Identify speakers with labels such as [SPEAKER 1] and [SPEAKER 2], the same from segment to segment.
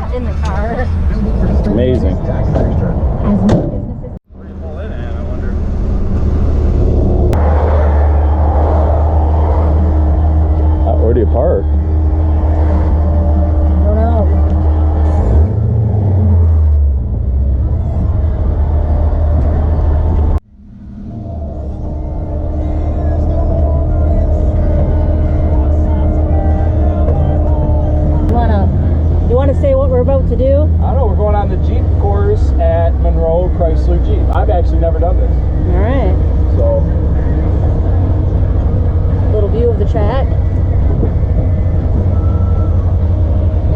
[SPEAKER 1] not in the car.
[SPEAKER 2] Amazing.
[SPEAKER 3] Where do you pull in at, I wonder?
[SPEAKER 2] Where do you park?
[SPEAKER 1] I don't know. You want to say what we're about to do?
[SPEAKER 2] I don't know, we're going on the Jeep course at Monroe Chrysler Jeep. I've actually never done this.
[SPEAKER 1] All right.
[SPEAKER 2] So,
[SPEAKER 1] Little view of the track.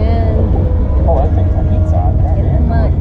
[SPEAKER 1] And
[SPEAKER 2] oh, that thing's a heat on.
[SPEAKER 1] get in the mud.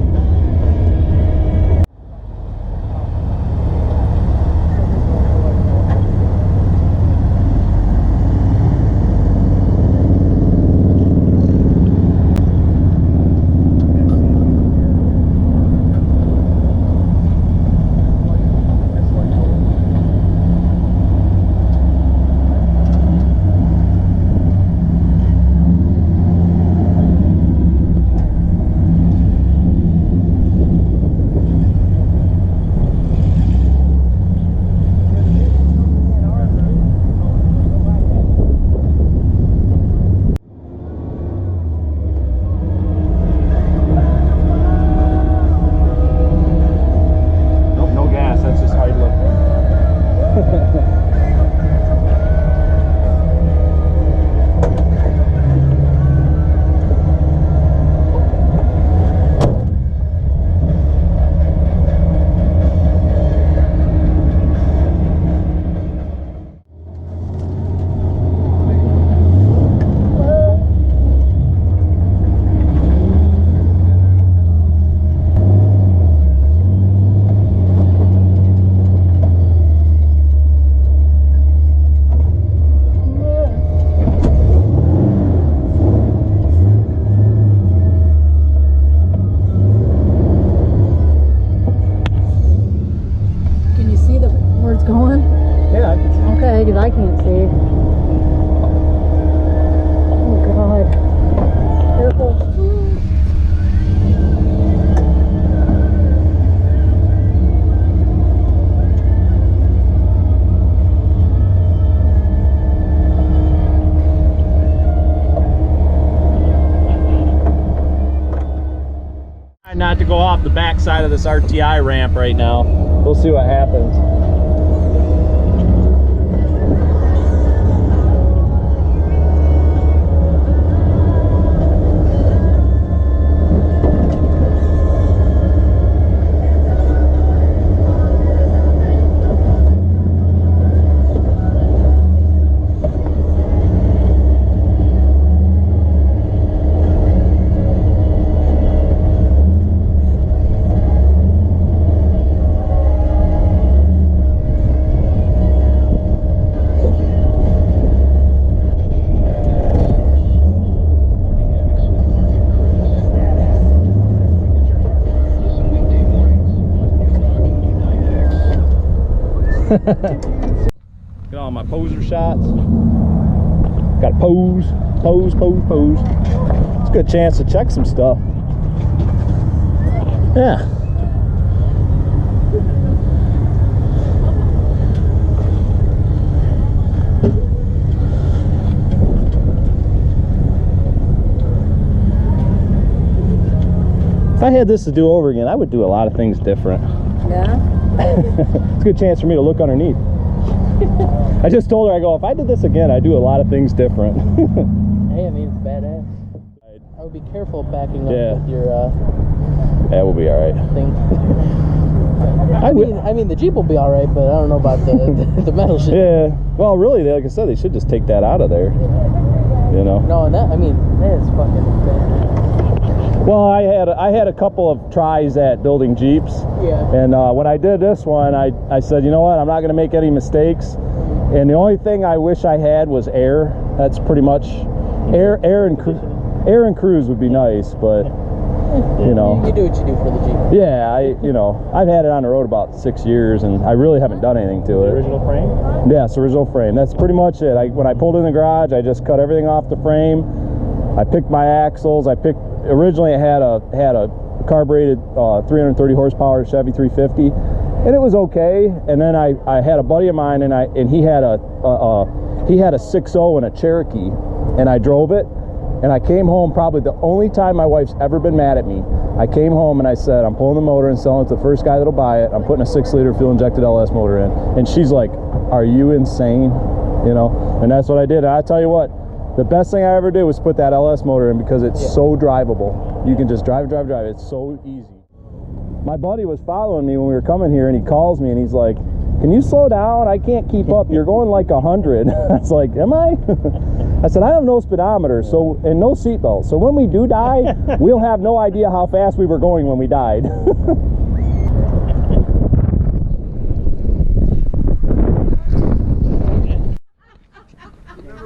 [SPEAKER 1] Going?
[SPEAKER 2] Yeah.
[SPEAKER 1] Okay, because I can't see. Oh God. Careful.
[SPEAKER 2] Not to go off the back side of this RTI ramp right now. We'll see what happens. Get all my poser shots. Gotta pose, pose, pose, pose. It's a good chance to check some stuff. Yeah. If I had this to do over again, I would do a lot of things different.
[SPEAKER 1] Yeah?
[SPEAKER 2] It's a good chance for me to look underneath. I just told her, I go, if I did this again, I'd do a lot of things different.
[SPEAKER 4] Hey, I mean, it's badass. I would be careful backing up
[SPEAKER 2] Yeah.
[SPEAKER 4] with your
[SPEAKER 2] Yeah, we'll be all right.
[SPEAKER 4] thing. I mean, the Jeep will be all right, but I don't know about the metal shit.
[SPEAKER 2] Yeah. Well, really, like I said, they should just take that out of there. You know.
[SPEAKER 4] No, and that, I mean, that is fucking bad.
[SPEAKER 2] Well, I had a couple of tries at building Jeeps.
[SPEAKER 4] Yeah.
[SPEAKER 2] And when I did this one, I said, you know what, I'm not going to make any mistakes. And the only thing I wish I had was air. That's pretty much air and cruise would be nice, but you know.
[SPEAKER 4] You do what you do for the Jeep.
[SPEAKER 2] Yeah, I've had it on the road about 6 years, and I really haven't done anything to it.
[SPEAKER 3] Original frame?
[SPEAKER 2] Yes, original frame. That's pretty much it. When I pulled in the garage, I just cut everything off the frame, I picked my axles. Originally I had a carbureted 330 horsepower Chevy 350, and it was okay. And then I had a buddy of mine, and he had a 6.0 and a Cherokee, and I drove it. And I came home, probably the only time my wife's ever been mad at me. I came home and I said, I'm pulling the motor and selling it to the first guy that'll buy it. I'm putting a 6-liter fuel injected LS motor in. And she's like, are you insane? You know, and that's what I did. And I tell you what, the best thing I ever did was put that LS motor in, because it's so drivable. You can just drive. It's so easy. My buddy was following me when we were coming here, and he calls me and he's like, can you slow down? I can't keep up. You're going like 100. I was like, am I? I said, I have no speedometer, and no seatbelt. So when we do die, we'll have no idea how fast we were going when we died.
[SPEAKER 3] Remember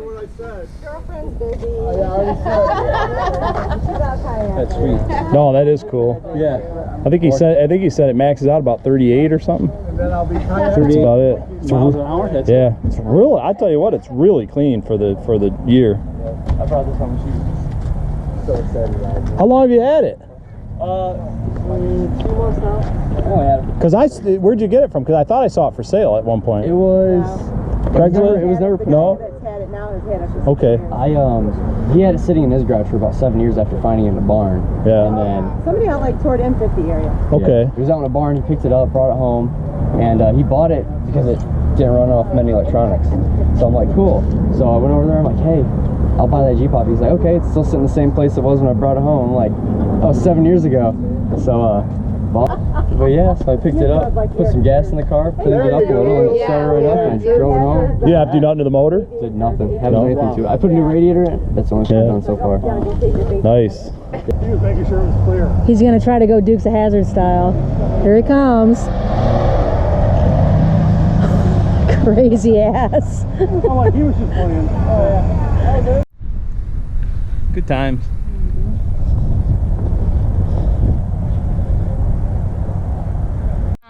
[SPEAKER 3] what I said?
[SPEAKER 1] Girlfriend's busy.
[SPEAKER 3] I already said.
[SPEAKER 1] She's out kayaking.
[SPEAKER 4] That's sweet.
[SPEAKER 2] No, that is cool.
[SPEAKER 4] Yeah.
[SPEAKER 2] I think he said it maxes out about 38 or something.
[SPEAKER 3] And then I'll be
[SPEAKER 2] That's
[SPEAKER 3] kayaking.
[SPEAKER 2] about it. It's
[SPEAKER 4] Miles an hour? That's
[SPEAKER 2] yeah, it's really. I tell you what, it's really clean for the year.
[SPEAKER 4] I brought this home. She's so excited about it.
[SPEAKER 2] How long have you had it?
[SPEAKER 1] 2 months now.
[SPEAKER 4] Oh, yeah.
[SPEAKER 2] Cause where'd you get it from? Because I thought I saw it for sale at one point.
[SPEAKER 4] It was.
[SPEAKER 2] Craigslist?
[SPEAKER 4] It was never.
[SPEAKER 1] The
[SPEAKER 2] No?
[SPEAKER 1] guy that's had it now has had it for 6
[SPEAKER 2] Okay.
[SPEAKER 1] years.
[SPEAKER 4] He had it sitting in his garage for about 7 years after finding it in the barn.
[SPEAKER 2] Yeah.
[SPEAKER 4] And then
[SPEAKER 1] Somebody out like toward M50 area.
[SPEAKER 2] Okay.
[SPEAKER 4] yeah, he was out in the barn. He picked it up, brought it home, and he bought it because it didn't run off many electronics. So I'm like, cool. So I went over there. I'm like, hey, I'll buy that G-Pop. He's like, okay, it's still sitting in the same place it was when I brought it home. I'm like, oh, 7 years ago. So but yeah, so I picked it up, put some gas in the car, cleaned it up a little, and started right up and drove it home.
[SPEAKER 2] You have to do nothing to the motor?
[SPEAKER 4] Did nothing. Haven't done anything to it. I put a new radiator in. That's the only thing I've done so far.
[SPEAKER 2] Nice.
[SPEAKER 3] He was making sure it was clear.
[SPEAKER 1] He's gonna try to go Dukes of Hazzard style. Here he comes. Crazy ass.
[SPEAKER 3] Oh, like he was just playing. Oh, yeah.
[SPEAKER 2] Good times.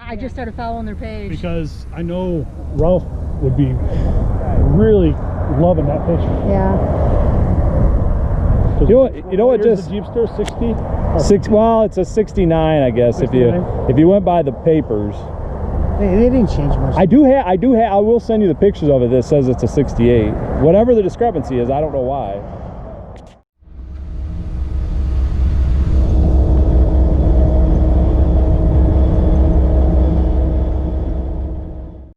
[SPEAKER 1] I just started following their page.
[SPEAKER 3] Because I know Ralph would be really loving that picture.
[SPEAKER 1] Yeah.
[SPEAKER 2] You know what?
[SPEAKER 3] Here's
[SPEAKER 2] Just
[SPEAKER 3] the Jeepster 60.
[SPEAKER 2] 6. Well, it's a 69, I guess.
[SPEAKER 3] 69?
[SPEAKER 2] If you went by the papers.
[SPEAKER 3] They didn't change much.
[SPEAKER 2] I will send you the pictures of it that says it's a 68. Whatever the discrepancy is, I don't know why.